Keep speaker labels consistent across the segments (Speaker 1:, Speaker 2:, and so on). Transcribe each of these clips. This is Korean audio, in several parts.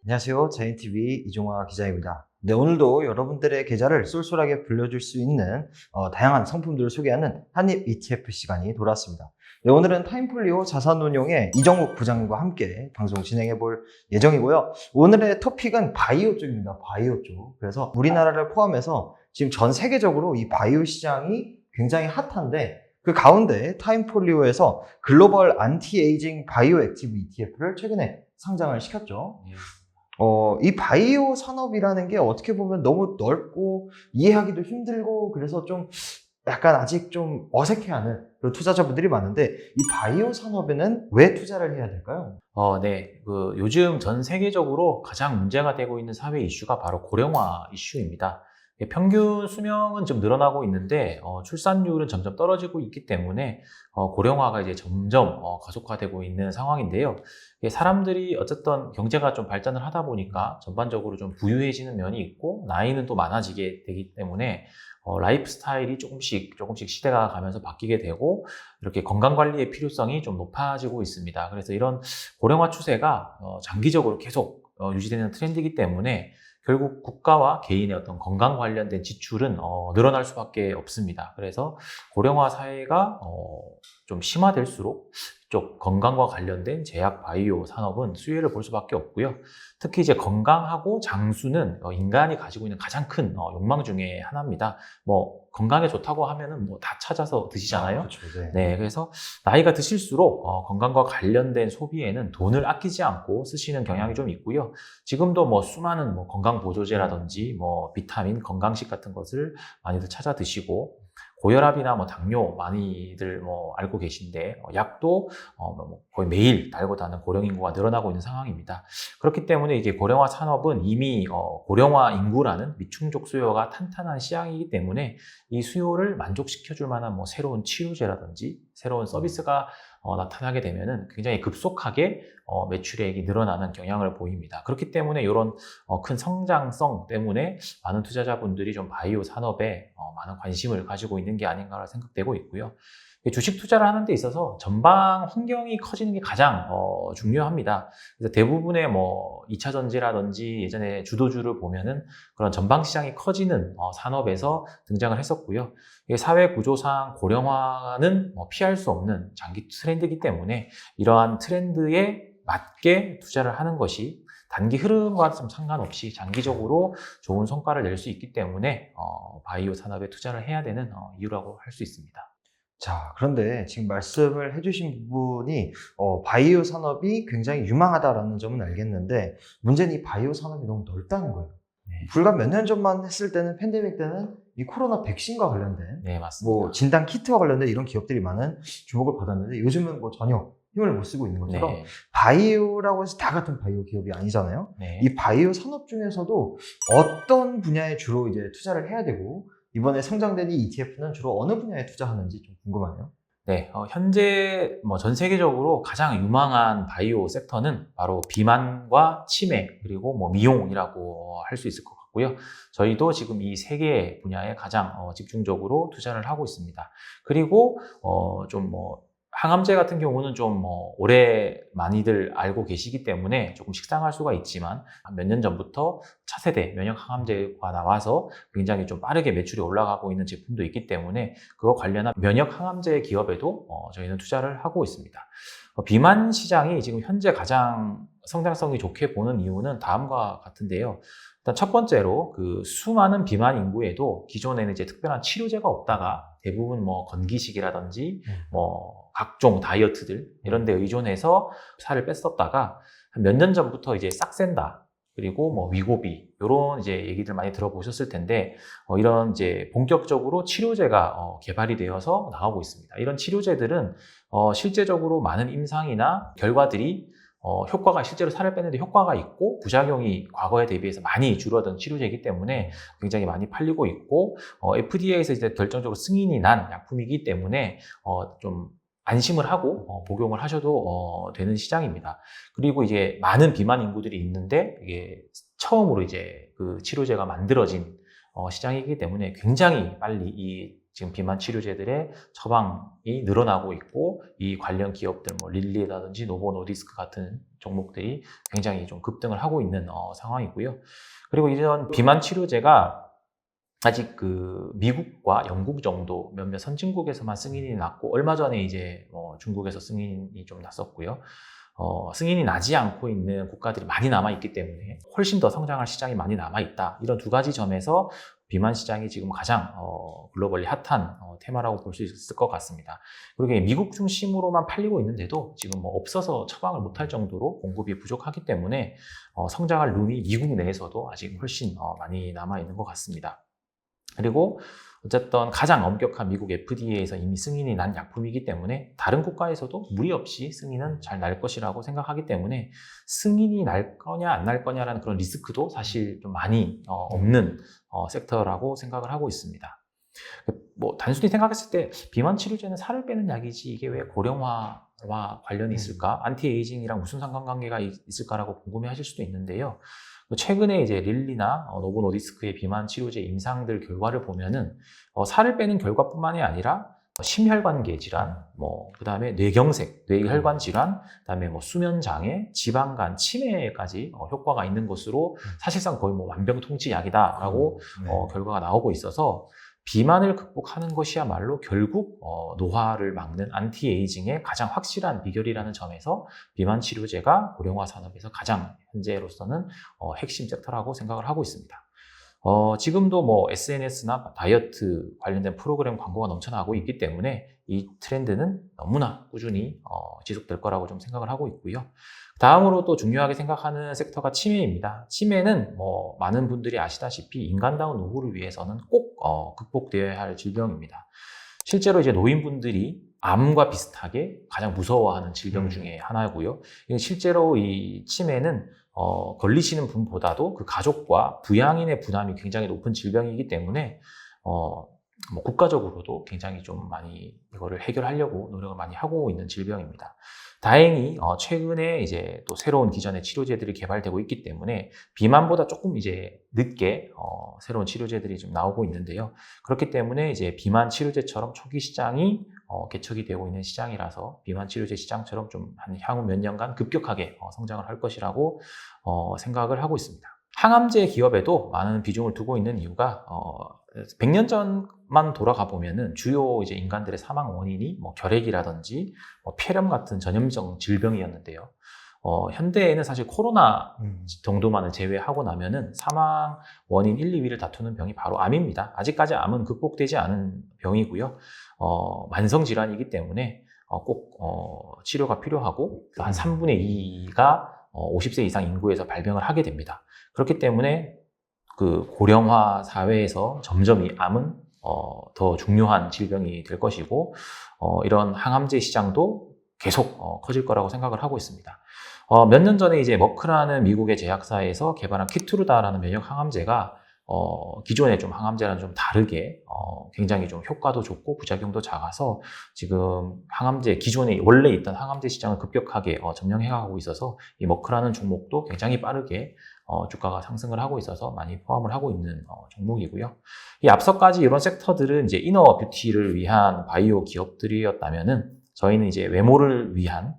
Speaker 1: 안녕하세요. 자연TV 이종화 기자입니다. 네, 오늘도 여러분들의 계좌를 쏠쏠하게 불려줄 수 있는 다양한 상품들을 소개하는 한입 ETF 시간이 돌아왔습니다. 네, 오늘은 타임폴리오 자산운용의 이정욱 부장님과 함께 방송 진행해 볼 예정이고요. 오늘의 토픽은 바이오 쪽입니다. 바이오 쪽. 그래서 우리나라를 포함해서 지금 전 세계적으로 이 바이오 시장이 굉장히 핫한데 그 가운데 타임폴리오에서 글로벌 안티에이징 바이오 액티브 ETF를 최근에 상장을 시켰죠. 이 바이오 산업이라는 게 어떻게 보면 너무 넓고 이해하기도 힘들고 그래서 좀 약간 아직 좀 어색해하는 그런 투자자분들이 많은데 이 바이오 산업에는 왜 투자를 해야 될까요?
Speaker 2: 네. 요즘 전 세계적으로 가장 문제가 되고 있는 사회 이슈가 바로 고령화 이슈입니다. 평균 수명은 좀 늘어나고 있는데, 출산율은 점점 떨어지고 있기 때문에, 고령화가 이제 점점, 가속화되고 있는 상황인데요. 사람들이 어쨌든 경제가 좀 발전을 하다 보니까 전반적으로 좀 부유해지는 면이 있고, 나이는 또 많아지게 되기 때문에, 라이프 스타일이 조금씩 시대가 가면서 바뀌게 되고, 이렇게 건강관리의 필요성이 좀 높아지고 있습니다. 그래서 이런 고령화 추세가 장기적으로 계속 유지되는 트렌드이기 때문에 결국 국가와 개인의 어떤 건강 관련된 지출은 늘어날 수밖에 없습니다. 그래서 고령화 사회가 좀 심화될수록 이쪽 건강과 관련된 제약 바이오 산업은 수혜를 볼 수밖에 없고요. 특히 이제 건강하고 장수는 인간이 가지고 있는 가장 큰 욕망 중에 하나입니다. 뭐 건강에 좋다고 하면은 뭐 다 찾아서 드시잖아요.
Speaker 1: 그렇죠. 네.
Speaker 2: 네, 그래서 나이가 드실수록 건강과 관련된 소비에는 돈을 아끼지 않고 쓰시는 경향이 좀 있고요. 지금도 뭐 수많은 뭐 건강 보조제라든지 뭐 비타민, 건강식 같은 것을 많이들 찾아 드시고 고혈압이나 뭐 당뇨 많이들 뭐 알고 계신데 약도 뭐 거의 매일 달고 다는 고령 인구가 늘어나고 있는 상황입니다. 그렇기 때문에 이게 고령화 산업은 이미 고령화 인구라는 미충족 수요가 탄탄한 시장이기 때문에 이 수요를 만족시켜 줄 만한 뭐 새로운 치료제라든지 새로운 서비스가 나타나게 되면은 굉장히 급속하게 매출액이 늘어나는 경향을 보입니다. 그렇기 때문에 이런 큰 성장성 때문에 많은 투자자분들이 좀 바이오 산업에 많은 관심을 가지고 있는 게 아닌가 생각되고 있고요. 주식 투자를 하는 데 있어서 전방 환경이 커지는 게 가장 중요합니다. 그래서 대부분의 뭐 2차 전지라든지 예전에 주도주를 보면은 그런 전방 시장이 커지는 산업에서 등장을 했었고요. 사회 구조상 고령화는 피할 수 없는 장기 트렌드이기 때문에 이러한 트렌드에 맞게 투자를 하는 것이 단기 흐름과 좀 상관없이 장기적으로 좋은 성과를 낼 수 있기 때문에 바이오 산업에 투자를 해야 되는 이유라고 할 수 있습니다.
Speaker 1: 자, 그런데 지금 말씀을 해주신 부분이 바이오 산업이 굉장히 유망하다라는 점은 알겠는데 문제는 이 바이오 산업이 너무 넓다는 거예요.
Speaker 2: 네.
Speaker 1: 불과 몇 년 전만 했을 때는 팬데믹 때는 이 코로나 백신과 관련된
Speaker 2: 네, 맞습니다.
Speaker 1: 뭐 진단 키트와 관련된 이런 기업들이 많은 주목을 받았는데 요즘은 뭐 전혀 힘을 못 쓰고 있는 것처럼
Speaker 2: 네.
Speaker 1: 바이오라고 해서 다 같은 바이오 기업이 아니잖아요.
Speaker 2: 네.
Speaker 1: 이 바이오 산업 중에서도 어떤 분야에 주로 이제 투자를 해야 되고 이번에 상장된 이 ETF는 주로 어느 분야에 투자하는지 좀 궁금하네요.
Speaker 2: 네, 현재 뭐 전 세계적으로 가장 유망한 바이오 섹터는 바로 비만과 치매 그리고 뭐 미용이라고 할 수 있을 것 같고요. 저희도 지금 이 세 개 분야에 가장 집중적으로 투자를 하고 있습니다. 그리고 좀 뭐 항암제 같은 경우는 좀 뭐 오래 많이들 알고 계시기 때문에 조금 식상할 수가 있지만 몇 년 전부터 차세대 면역 항암제가 나와서 굉장히 좀 빠르게 매출이 올라가고 있는 제품도 있기 때문에 그거 관련한 면역 항암제 기업에도 저희는 투자를 하고 있습니다. 비만 시장이 지금 현재 가장 성장성이 좋게 보는 이유는 다음과 같은데요. 일단 첫 번째로 그 수많은 비만 인구에도 기존에는 이제 특별한 치료제가 없다가 대부분 뭐 건기식이라든지 뭐 각종 다이어트들 이런 데 의존해서 살을 뺐었다가 한 몇 년 전부터 이제 싹센다. 그리고 뭐 위고비 이런 이제 얘기들 많이 들어보셨을 텐데 이런 이제 본격적으로 치료제가 개발이 되어서 나오고 있습니다. 이런 치료제들은 실제적으로 많은 임상이나 결과들이 효과가 실제로 살을 빼는데 효과가 있고 부작용이 과거에 대비해서 많이 줄어든 치료제이기 때문에 굉장히 많이 팔리고 있고 FDA에서 이제 결정적으로 승인이 난 약품이기 때문에 좀 안심을 하고 복용을 하셔도 되는 시장입니다. 그리고 이제 많은 비만 인구들이 있는데 이게 처음으로 이제 그 치료제가 만들어진 시장이기 때문에 굉장히 빨리 이 지금 비만 치료제들의 처방이 늘어나고 있고 이 관련 기업들 뭐 릴리라든지 노보 노디스크 같은 종목들이 굉장히 좀 급등을 하고 있는 상황이고요. 그리고 이런 비만 치료제가 아직 그 미국과 영국 정도 몇몇 선진국에서만 승인이 났고 얼마 전에 이제 중국에서 승인이 좀 났었고요. 승인이 나지 않고 있는 국가들이 많이 남아있기 때문에 훨씬 더 성장할 시장이 많이 남아있다. 이런 두 가지 점에서 비만 시장이 지금 가장 글로벌리 핫한 테마라고 볼 수 있을 것 같습니다. 그리고 미국 중심으로만 팔리고 있는데도 지금 뭐 없어서 처방을 못할 정도로 공급이 부족하기 때문에 성장할 룸이 미국 내에서도 아직 훨씬 많이 남아있는 것 같습니다. 그리고 어쨌든 가장 엄격한 미국 FDA에서 이미 승인이 난 약품이기 때문에 다른 국가에서도 무리 없이 승인은 잘 날 것이라고 생각하기 때문에 승인이 날 거냐 안 날 거냐라는 그런 리스크도 사실 좀 많이 없는 섹터라고 생각을 하고 있습니다. 뭐 단순히 생각했을 때 비만 치료제는 살을 빼는 약이지 이게 왜 고령화와 관련이 있을까? 안티에이징이랑 무슨 상관관계가 있을까라고 궁금해하실 수도 있는데요. 최근에 이제 릴리나 노보 노디스크의 비만 치료제 임상들 결과를 보면은 살을 빼는 결과뿐만이 아니라 심혈관계 질환, 그다음에 뇌경색, 뇌혈관 질환, 그다음에 수면 장애, 지방간, 치매까지 효과가 있는 것으로 사실상 거의 만병통치약이다라고 결과가 나오고 있어서 비만을 극복하는 것이야말로 결국 노화를 막는 안티에이징의 가장 확실한 비결이라는 점에서 비만 치료제가 고령화 산업에서 가장 현재로서는 핵심 섹터라고 생각을 하고 있습니다. 지금도 SNS나 다이어트 관련된 프로그램 광고가 넘쳐나고 있기 때문에 이 트렌드는 너무나 꾸준히 지속될 거라고 좀 생각을 하고 있고요. 다음으로 또 중요하게 생각하는 섹터가 치매입니다. 치매는 많은 분들이 아시다시피 인간다운 노후를 위해서는 꼭 극복되어야 할 질병입니다. 실제로 이제 노인분들이 암과 비슷하게 가장 무서워하는 질병 중에 하나고요. 실제로 이 치매는 걸리시는 분보다도 그 가족과 부양인의 부담이 굉장히 높은 질병이기 때문에 국가적으로도 굉장히 좀 많이 이거를 해결하려고 노력을 많이 하고 있는 질병입니다. 다행히 최근에 이제 또 새로운 기존의 치료제들이 개발되고 있기 때문에 비만보다 조금 이제 늦게 새로운 치료제들이 좀 나오고 있는데요. 그렇기 때문에 이제 비만 치료제처럼 초기 시장이 개척이 되고 있는 시장이라서 비만 치료제 시장처럼 좀 한 향후 몇 년간 급격하게 성장을 할 것이라고 생각을 하고 있습니다. 항암제 기업에도 많은 비중을 두고 있는 이유가 100년 전만 돌아가 보면은 주요 이제 인간들의 사망 원인이 결핵이라든지 폐렴 같은 전염성 질병이었는데요. 현대에는 사실 코로나 정도만을 제외하고 나면은 사망 원인 1, 2위를 다투는 병이 바로 암입니다. 아직까지 암은 극복되지 않은 병이고요. 만성 질환이기 때문에 꼭 치료가 필요하고 한 3분의 2가 50세 이상 인구에서 발병을 하게 됩니다. 그렇기 때문에 그 고령화 사회에서 점점 이 암은 더 중요한 질병이 될 것이고 이런 항암제 시장도 계속 커질 거라고 생각을 하고 있습니다. 몇 년 전에 이제 머크라는 미국의 제약사에서 개발한 키투르다라는 면역 항암제가 기존의 좀 항암제랑 좀 다르게 굉장히 좀 효과도 좋고 부작용도 작아서 지금 항암제 기존에 원래 있던 항암제 시장을 급격하게 점령해가고 있어서 이 머크라는 종목도 굉장히 빠르게 주가가 상승을 하고 있어서 많이 포함을 하고 있는 종목이고요. 이 앞서까지 이런 섹터들은 이제 이너 뷰티를 위한 바이오 기업들이었다면은 저희는 이제 외모를 위한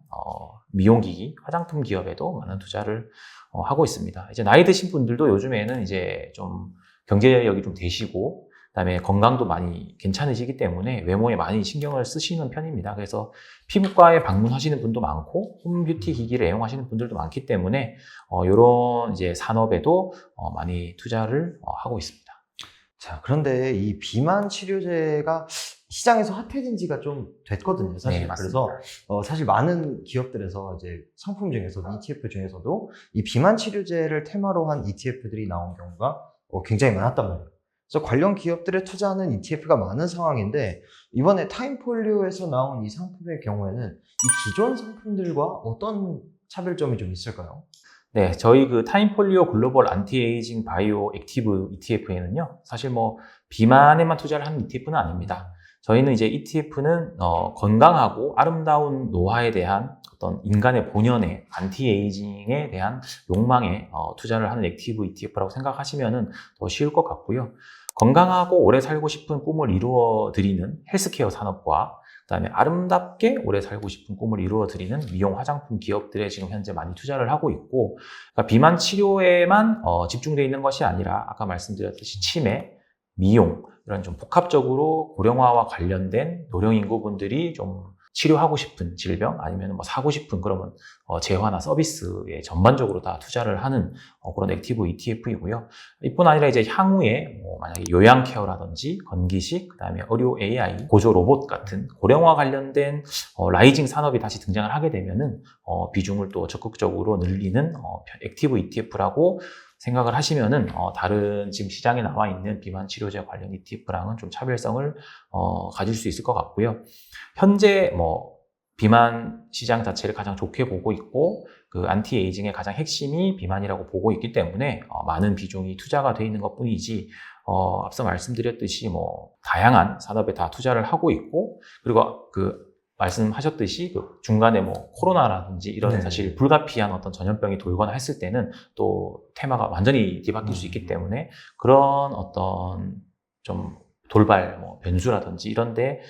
Speaker 2: 미용기기, 화장품 기업에도 많은 투자를 하고 있습니다. 이제 나이 드신 분들도 요즘에는 이제 좀 경제력이 좀 되시고, 그다음에 건강도 많이 괜찮으시기 때문에 외모에 많이 신경을 쓰시는 편입니다. 그래서 피부과에 방문하시는 분도 많고, 홈뷰티 기기를 애용하시는 분들도 많기 때문에 이런 이제 산업에도 많이 투자를 하고 있습니다.
Speaker 1: 자, 그런데 이 비만 치료제가 시장에서 핫해진 지가 좀 됐거든요, 사실.
Speaker 2: 네, 맞습니다.
Speaker 1: 그래서 사실 많은 기업들에서 이제 상품 중에서도 ETF 중에서도 이 비만 치료제를 테마로 한 ETF들이 나온 경우가 굉장히 많았단 말이에요. 그래서 관련 기업들에 투자하는 ETF가 많은 상황인데 이번에 타임폴리오에서 나온 이 상품의 경우에는 이 기존 상품들과 어떤 차별점이 좀 있을까요?
Speaker 2: 네, 저희 그 타임폴리오 글로벌 안티에이징 바이오 액티브 ETF에는요, 사실 비만에만 투자를 하는 ETF는 아닙니다. 저희는 이제 ETF는 건강하고 아름다운 노화에 대한 어떤 인간의 본연의 안티에이징에 대한 욕망에 투자를 하는 액티브 ETF라고 생각하시면은 더 쉬울 것 같고요. 건강하고 오래 살고 싶은 꿈을 이루어드리는 헬스케어 산업과 그다음에 아름답게 오래 살고 싶은 꿈을 이루어드리는 미용 화장품 기업들에 지금 현재 많이 투자를 하고 있고, 그러니까 비만 치료에만 집중되어 있는 것이 아니라 아까 말씀드렸듯이 치매, 미용 이런 좀 복합적으로 고령화와 관련된 노령 인구분들이 좀 치료하고 싶은 질병 아니면 뭐 사고 싶은 그러면 재화나 서비스에 전반적으로 다 투자를 하는 그런 액티브 ETF이고요. 이뿐 아니라 이제 향후에 뭐 만약에 요양 케어라든지 건기식, 그다음에 의료 AI, 보조 로봇 같은 고령화 관련된 라이징 산업이 다시 등장을 하게 되면은 비중을 또 적극적으로 늘리는 액티브 ETF라고 생각을 하시면은 다른 지금 시장에 나와 있는 비만 치료제 관련 ETF랑은 좀 차별성을 가질 수 있을 것 같고요. 현재 뭐 비만 시장 자체를 가장 좋게 보고 있고 그 안티에이징의 가장 핵심이 비만이라고 보고 있기 때문에 많은 비중이 투자가 돼 있는 것뿐이지 앞서 말씀드렸듯이 뭐 다양한 산업에 다 투자를 하고 있고, 그리고 그 말씀하셨듯이 그 중간에 뭐 코로나라든지 이런 사실 불가피한 어떤 전염병이 돌거나 했을 때는 또 테마가 완전히 뒤바뀔 수 있기 때문에 그런 어떤 좀 돌발 뭐 변수라든지 이런데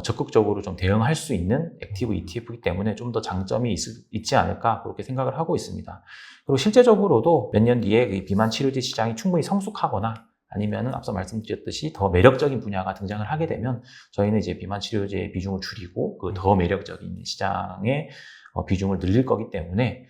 Speaker 2: 적극적으로 좀 대응할 수 있는 액티브 ETF이기 때문에 좀 더 장점이 있지 않을까 그렇게 생각을 하고 있습니다. 그리고 실제적으로도 몇 년 뒤에 그 비만 치료제 시장이 충분히 성숙하거나 아니면은 앞서 말씀드렸듯이 더 매력적인 분야가 등장을 하게 되면 저희는 이제 비만 치료제의 비중을 줄이고 그 더 매력적인 시장의 비중을 늘릴 거기 때문에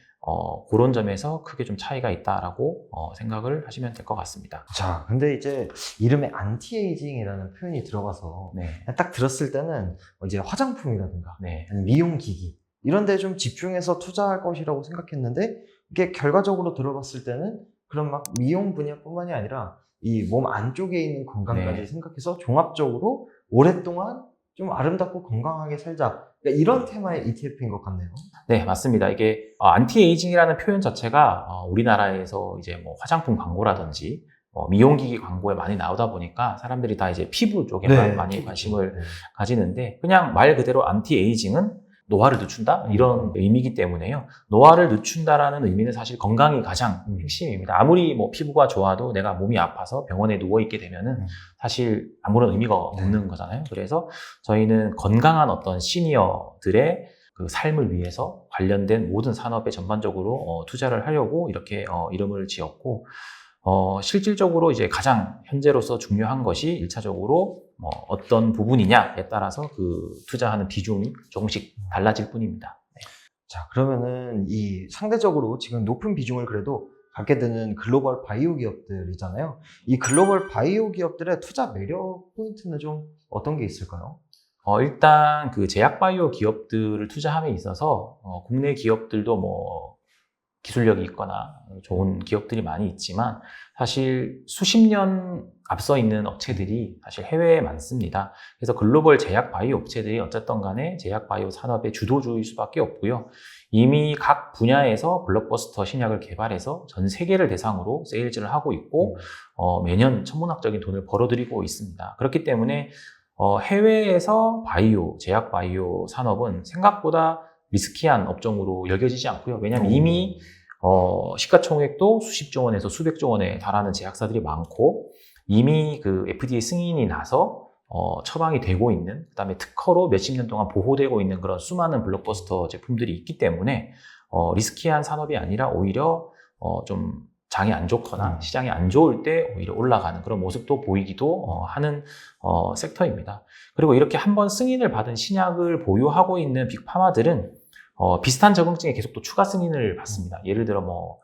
Speaker 2: 그런 점에서 크게 좀 차이가 있다라고 생각을 하시면 될 것 같습니다.
Speaker 1: 자, 근데 이제 이름에 안티에이징이라는 표현이 들어가서
Speaker 2: 네.
Speaker 1: 딱 들었을 때는 이제 화장품이라든가
Speaker 2: 네.
Speaker 1: 아니면 미용기기 이런 데 좀 집중해서 투자할 것이라고 생각했는데, 이게 결과적으로 들어봤을 때는 그런 막 미용 분야뿐만이 아니라 이 몸 안쪽에 있는 건강까지
Speaker 2: 네.
Speaker 1: 생각해서 종합적으로 오랫동안 좀 아름답고 건강하게 살자, 그러니까 이런 테마의 ETF인 것 같네요.
Speaker 2: 네, 맞습니다. 이게 안티에이징이라는 표현 자체가 우리나라에서 이제 뭐 화장품 광고라든지 미용기기 광고에 많이 나오다 보니까 사람들이 다 이제 피부 쪽에만 많이 관심을 가지는데, 그냥 말 그대로 안티에이징은 노화를 늦춘다? 이런 의미이기 때문에요. 노화를 늦춘다라는 의미는 사실 건강이 가장 핵심입니다. 아무리 뭐 피부가 좋아도 내가 몸이 아파서 병원에 누워있게 되면은 사실 아무런 의미가 없는 거잖아요. 그래서 저희는 건강한 어떤 시니어들의 그 삶을 위해서 관련된 모든 산업에 전반적으로 투자를 하려고 이렇게 이름을 지었고, 실질적으로 이제 가장 현재로서 중요한 것이 1차적으로 어떤 부분이냐에 따라서 그 투자하는 비중이 조금씩 달라질 뿐입니다. 네.
Speaker 1: 자, 그러면은 이 상대적으로 지금 높은 비중을 그래도 갖게 되는 글로벌 바이오 기업들이잖아요. 이 글로벌 바이오 기업들의 투자 매력 포인트는 좀 어떤 게 있을까요?
Speaker 2: 일단 그 제약 바이오 기업들을 투자함에 있어서 국내 기업들도 뭐 기술력이 있거나 좋은 기업들이 많이 있지만 사실 수십 년 앞서 있는 업체들이 사실 해외에 많습니다. 그래서 글로벌 제약 바이오 업체들이 어쨌든 간에 제약 바이오 산업의 주도주일 수밖에 없고요. 이미 각 분야에서 블록버스터 신약을 개발해서 전 세계를 대상으로 세일즈를 하고 있고 매년 천문학적인 돈을 벌어들이고 있습니다. 그렇기 때문에 해외에서 바이오, 제약 바이오 산업은 생각보다 리스키한 업종으로 여겨지지 않고요. 왜냐하면 이미 시가총액도 수십조 원에서 수백조 원에 달하는 제약사들이 많고 이미 그 FDA 승인이 나서 처방이 되고 있는, 그다음에 특허로 몇십 년 동안 보호되고 있는 그런 수많은 블록버스터 제품들이 있기 때문에 리스키한 산업이 아니라 오히려 좀 장이 안 좋거나 시장이 안 좋을 때 오히려 올라가는 그런 모습도 보이기도 하는 섹터입니다. 그리고 이렇게 한번 승인을 받은 신약을 보유하고 있는 빅파마들은 비슷한 적응증에 계속 또 추가 승인을 받습니다. 예를 들어 뭐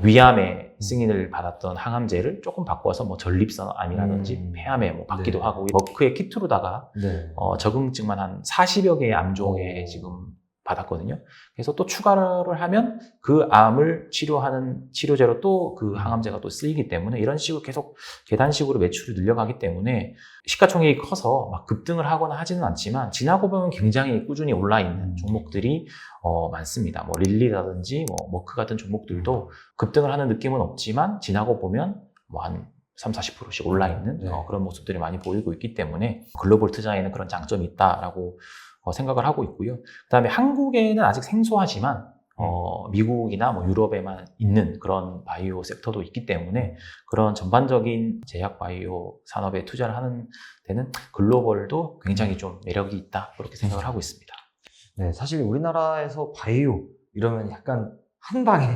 Speaker 2: 위암에 승인을 받았던 항암제를 조금 바꿔서 뭐 전립선암이라든지 폐암에 뭐 받기도 하고, 머크의 키트로다가 적응증만 한 40여 개의 암종에 지금 받았거든요. 그래서 또 추가를 하면 그 암을 치료하는 치료제로 또 그 항암제가 또 쓰이기 때문에 이런 식으로 계속 계단식으로 매출이 늘려가기 때문에 시가총액이 커서 막 급등을 하거나 하지는 않지만 지나고 보면 굉장히 꾸준히 올라있는 종목들이 많습니다. 뭐 릴리라든지 뭐 머크 같은 종목들도 급등을 하는 느낌은 없지만 지나고 보면 뭐 한 30-40%씩 올라있는 그런 모습들이 많이 보이고 있기 때문에 글로벌 투자에는 그런 장점이 있다라고 생각을 하고 있고요. 그 다음에 한국에는 아직 생소하지만 미국이나 뭐 유럽에만 있는 그런 바이오 섹터도 있기 때문에 그런 전반적인 제약 바이오 산업에 투자를 하는 데는 글로벌도 굉장히 좀 매력이 있다 그렇게 생각을 하고 있습니다.
Speaker 1: 네, 사실 우리나라에서 바이오 이러면 약간 한 방에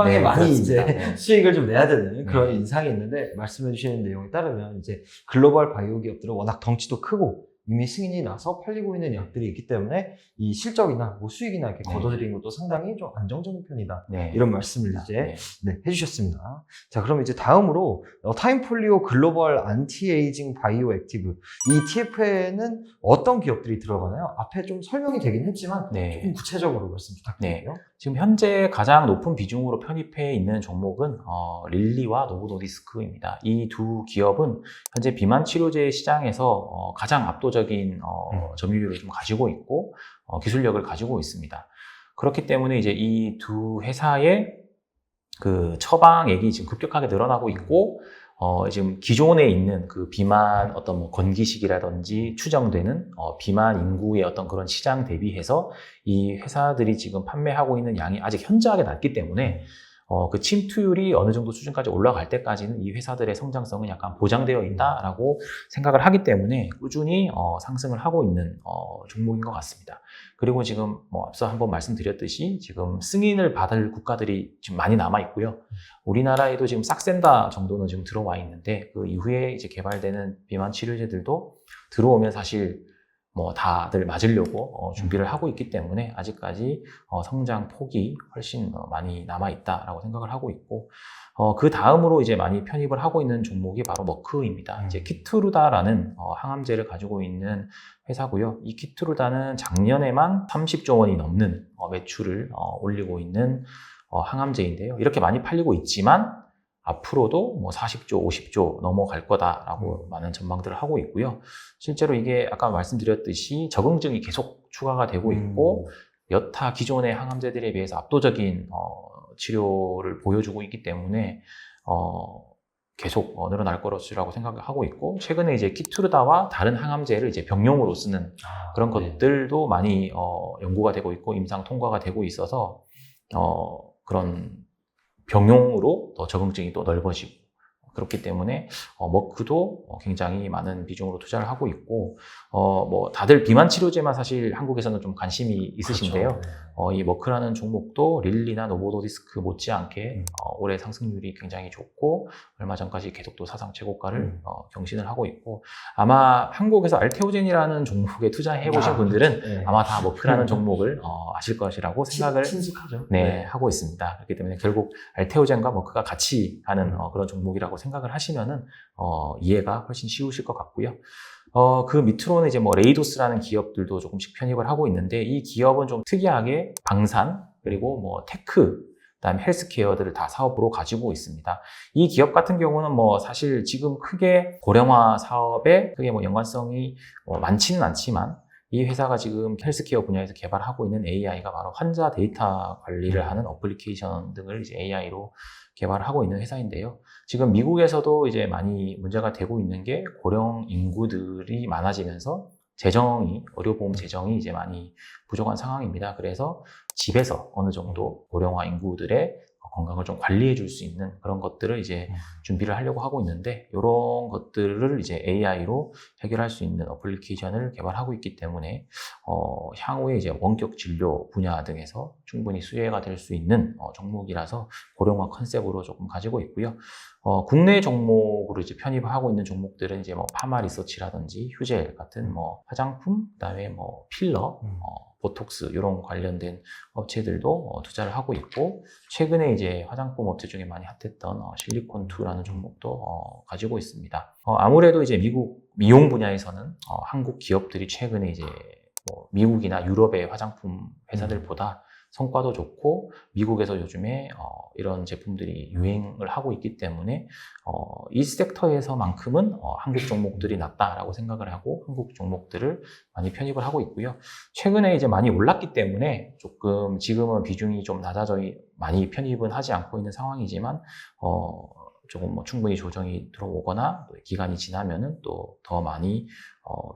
Speaker 2: 네,
Speaker 1: 많이
Speaker 2: 그렇습니다.
Speaker 1: 이제
Speaker 2: 네.
Speaker 1: 수익을 좀 내야 되는 그런
Speaker 2: 네.
Speaker 1: 인상이 있는데 말씀해 주시는 내용에 따르면 이제 글로벌 바이오 기업들은 워낙 덩치도 크고 이미 승인이 나서 팔리고 있는 약들이 있기 때문에 이 실적이나 뭐 수익이나 이렇게
Speaker 2: 네.
Speaker 1: 거둬들이는 것도 상당히 좀 안정적인 편이다.
Speaker 2: 네.
Speaker 1: 이런 말씀을 이제
Speaker 2: 네.
Speaker 1: 네, 해주셨습니다. 자, 그럼 이제 다음으로 타임폴리오 글로벌 안티에이징 바이오 액티브 이 TF에는 어떤 기업들이 들어가나요? 앞에 좀 설명이 되긴 했지만
Speaker 2: 네.
Speaker 1: 조금 구체적으로 말씀 부탁드릴게요.
Speaker 2: 지금 현재 가장 높은 비중으로 편입해 있는 종목은 릴리와 노보노디스크입니다. 이 두 기업은 현재 비만 치료제 시장에서 가장 압도적인 점유율을 좀 가지고 있고 기술력을 가지고 있습니다. 그렇기 때문에 이제 이 두 회사의 그 처방액이 지금 급격하게 늘어나고 있고 지금 기존에 있는 그 비만 어떤 뭐 건기식이라든지 추정되는 비만 인구의 어떤 그런 시장 대비해서 이 회사들이 지금 판매하고 있는 양이 아직 현저하게 낮기 때문에 그 침투율이 어느 정도 수준까지 올라갈 때까지는 이 회사들의 성장성은 약간 보장되어 있다라고 생각을 하기 때문에 꾸준히 상승을 하고 있는 종목인 것 같습니다. 그리고 지금 뭐 앞서 한번 말씀드렸듯이 지금 승인을 받을 국가들이 지금 많이 남아 있고요. 우리나라에도 지금 싹센다 정도는 지금 들어와 있는데 그 이후에 이제 개발되는 비만 치료제들도 들어오면 사실 뭐 다들 맞으려고 준비를 하고 있기 때문에 아직까지 성장 폭이 훨씬 많이 남아 있다라고 생각을 하고 있고 그 다음으로 이제 많이 편입을 하고 있는 종목이 바로 머크입니다. 이제 키트루다라는 항암제를 가지고 있는 회사고요. 이 키트루다는 작년에만 30조 원이 넘는 매출을 올리고 있는 항암제인데요. 이렇게 많이 팔리고 있지만 앞으로도 뭐 40조, 50조 넘어갈 거다라고 많은 전망들을 하고 있고요. 실제로 이게 아까 말씀드렸듯이 적응증이 계속 추가가 되고 있고 여타 기존의 항암제들에 비해서 압도적인 치료를 보여주고 있기 때문에 계속 늘어날 것이라고 생각하고 있고 최근에 이제 키투르다와 다른 항암제를 이제 병용으로 쓰는 그런 것들도 많이 연구가 되고 있고 임상 통과가 되고 있어서 그런 병용으로 더 적응증이 또 넓어지고 그렇기 때문에 머크도 굉장히 많은 비중으로 투자를 하고 있고 뭐 다들 비만 치료제만 사실 한국에서는 좀 관심이 있으신데요.
Speaker 1: 그렇죠.
Speaker 2: 이 머크라는 종목도 릴리나 노보노디스크 못지않게 올해 상승률이 굉장히 좋고 얼마 전까지 계속 또 사상 최고가를 경신을 하고 있고 아마 한국에서 알테오젠이라는 종목에 투자해 보신 분들은
Speaker 1: 그렇죠.
Speaker 2: 아마 다 머크라는 종목을 아실 것이라고 생각을
Speaker 1: 친숙하죠.
Speaker 2: 하고 있습니다. 그렇기 때문에 결국 알테오젠과 머크가 같이 가는 그런 종목이라고 생각을 하시면은 이해가 훨씬 쉬우실 것 같고요. 그 밑으로는 이제 뭐 레이도스라는 기업들도 조금씩 편입을 하고 있는데 이 기업은 좀 특이하게 방산 그리고 뭐 테크 그다음에 헬스케어들을 다 사업으로 가지고 있습니다. 이 기업 같은 경우는 뭐 사실 지금 크게 고령화 사업에 크게 뭐 연관성이 많지는 않지만 이 회사가 지금 헬스케어 분야에서 개발하고 있는 AI가 바로 환자 데이터 관리를 하는 어플리케이션 등을 이제 AI로 개발하고 있는 회사인데요. 지금 미국에서도 이제 많이 문제가 되고 있는 게 고령 인구들이 많아지면서 의료보험 재정이 이제 많이 부족한 상황입니다. 그래서 집에서 어느 정도 고령화 인구들의 건강을 좀 관리해 줄 수 있는 그런 것들을 이제 준비를 하려고 하고 있는데 이런 것들을 이제 AI로 해결할 수 있는 어플리케이션을 개발하고 있기 때문에 향후에 이제 원격 진료 분야 등에서 충분히 수혜가 될 수 있는 종목이라서 고령화 컨셉으로 조금 가지고 있고요. 국내 종목으로 이제 편입하고 있는 종목들은 이제 뭐 파마 리서치라든지 휴젤 같은 뭐 화장품, 그다음에 뭐 필러, 보톡스 이런 관련된 업체들도 투자를 하고 있고 최근에 이제 화장품 업체 중에 많이 핫했던 실리콘2라는 종목도 가지고 있습니다. 아무래도 이제 미국 미용 분야에서는 한국 기업들이 최근에 이제 뭐 미국이나 유럽의 화장품 회사들보다 성과도 좋고 미국에서 요즘에 이런 제품들이 유행을 하고 있기 때문에 이 섹터에서만큼은 한국 종목들이 낫다라고 생각을 하고 한국 종목들을 많이 편입을 하고 있고요. 최근에 이제 많이 올랐기 때문에 조금 지금은 비중이 좀 낮아져 많이 편입은 하지 않고 있는 상황이지만 조금 뭐 충분히 조정이 들어오거나 또 기간이 지나면은 또 더 많이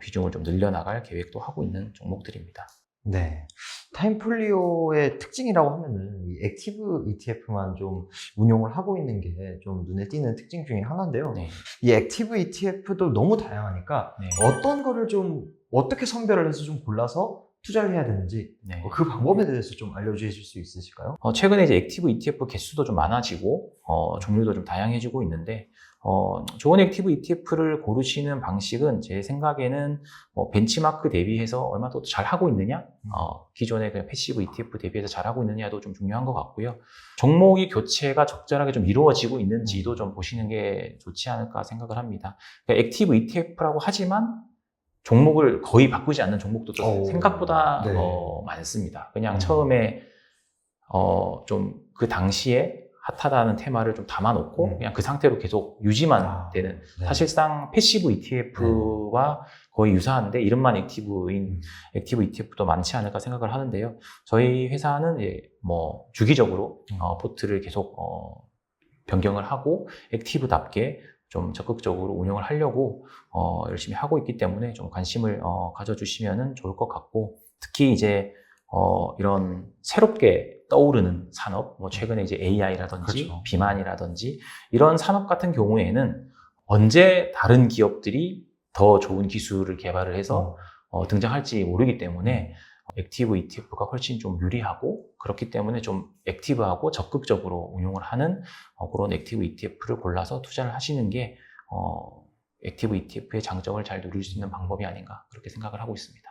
Speaker 2: 비중을 좀 늘려나갈 계획도 하고 있는 종목들입니다.
Speaker 1: 네. 타임폴리오의 특징이라고 하면은 이 액티브 ETF만 좀 운용을 하고 있는 게 좀 눈에 띄는 특징 중에 하나인데요.
Speaker 2: 네.
Speaker 1: 이 액티브 ETF도 너무 다양하니까
Speaker 2: 네.
Speaker 1: 어떤 거를 좀 어떻게 선별을 해서 좀 골라서 투자를 해야 되는지
Speaker 2: 네.
Speaker 1: 그 방법에 대해서 좀 알려주실 수 있으실까요?
Speaker 2: 최근에 이제 액티브 ETF 개수도 좀 많아지고, 종류도 좀 다양해지고 있는데, 좋은 액티브 ETF를 고르시는 방식은 제 생각에는 벤치마크 대비해서 얼마나 더 잘하고 있느냐, 기존의 그냥 패시브 ETF 대비해서 잘하고 있느냐도 좀 중요한 것 같고요. 종목이 교체가 적절하게 좀 이루어지고 있는지도 좀 보시는 게 좋지 않을까 생각을 합니다. 그러니까 액티브 ETF라고 하지만 종목을 거의 바꾸지 않는 종목도 좀 생각보다
Speaker 1: 네.
Speaker 2: 많습니다. 그냥 처음에 좀 그 당시에 핫하다는 테마를 좀 담아놓고 그냥 그 상태로 계속 유지만 되는,
Speaker 1: 네.
Speaker 2: 사실상 패시브 ETF와 거의 유사한데 이름만 액티브인 액티브 ETF도 많지 않을까 생각을 하는데요. 저희 회사는 뭐 주기적으로 포트를 계속 변경을 하고 액티브답게 좀 적극적으로 운영을 하려고 열심히 하고 있기 때문에 좀 관심을 가져주시면 좋을 것 같고, 특히 이제 이런 새롭게 떠오르는 산업, 뭐 최근에 이제 AI라든지
Speaker 1: 그렇죠.
Speaker 2: 비만이라든지 이런 산업 같은 경우에는 언제 다른 기업들이 더 좋은 기술을 개발을 해서 등장할지 모르기 때문에 액티브 ETF가 훨씬 좀 유리하고, 그렇기 때문에 좀 액티브하고 적극적으로 운용을 하는 그런 액티브 ETF를 골라서 투자를 하시는 게 액티브 ETF의 장점을 잘 누릴 수 있는 방법이 아닌가, 그렇게 생각을 하고 있습니다.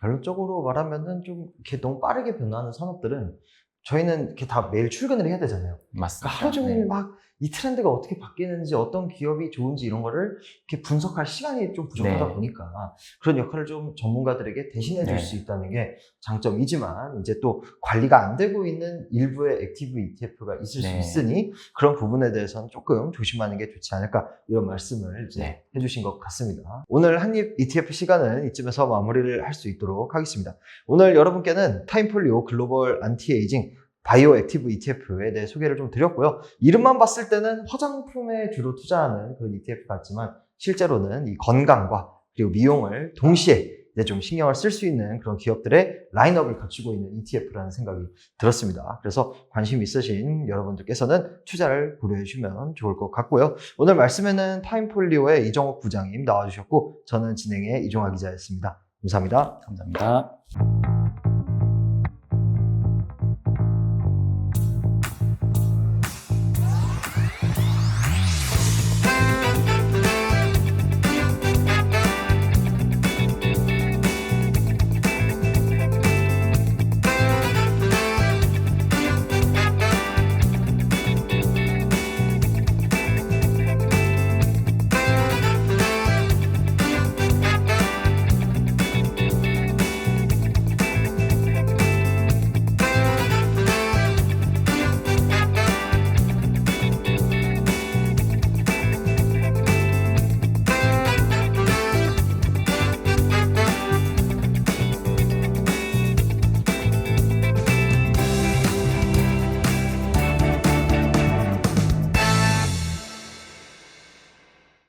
Speaker 1: 결론적으로 말하면은 좀 이렇게 너무 빠르게 변화하는 산업들은 저희는 이렇게 다 매일 출근을 해야 되잖아요.
Speaker 2: 맞습니다.
Speaker 1: 그러니까 하루 종일
Speaker 2: 네.
Speaker 1: 막 이 트렌드가 어떻게 바뀌는지, 어떤 기업이 좋은지 이런 거를 이렇게 분석할 시간이 좀 부족하다
Speaker 2: 네.
Speaker 1: 보니까 그런 역할을 좀 전문가들에게 대신해 줄
Speaker 2: 네.
Speaker 1: 수 있다는 게 장점이지만, 이제 또 관리가 안 되고 있는 일부의 액티브 ETF가 있을 수
Speaker 2: 네.
Speaker 1: 있으니 그런 부분에 대해서는 조금 조심하는 게 좋지 않을까, 이런 말씀을 이제
Speaker 2: 네.
Speaker 1: 해주신 것 같습니다. 오늘 한입 ETF 시간은 이쯤에서 마무리를 할 수 있도록 하겠습니다. 오늘 여러분께는 타임폴리오 글로벌 안티에이징 바이오 액티브 ETF에 대해 소개를 좀 드렸고요. 이름만 봤을 때는 화장품에 주로 투자하는 그런 ETF 같지만 실제로는 이 건강과 그리고 미용을 동시에 이제 좀 신경을 쓸 수 있는 그런 기업들의 라인업을 갖추고 있는 ETF라는 생각이 들었습니다. 그래서 관심 있으신 여러분들께서는 투자를 고려해 주시면 좋을 것 같고요. 오늘 말씀에는 타임폴리오의 이정옥 부장님 나와주셨고, 저는 진행의 이종화 기자였습니다. 감사합니다.
Speaker 2: 감사합니다.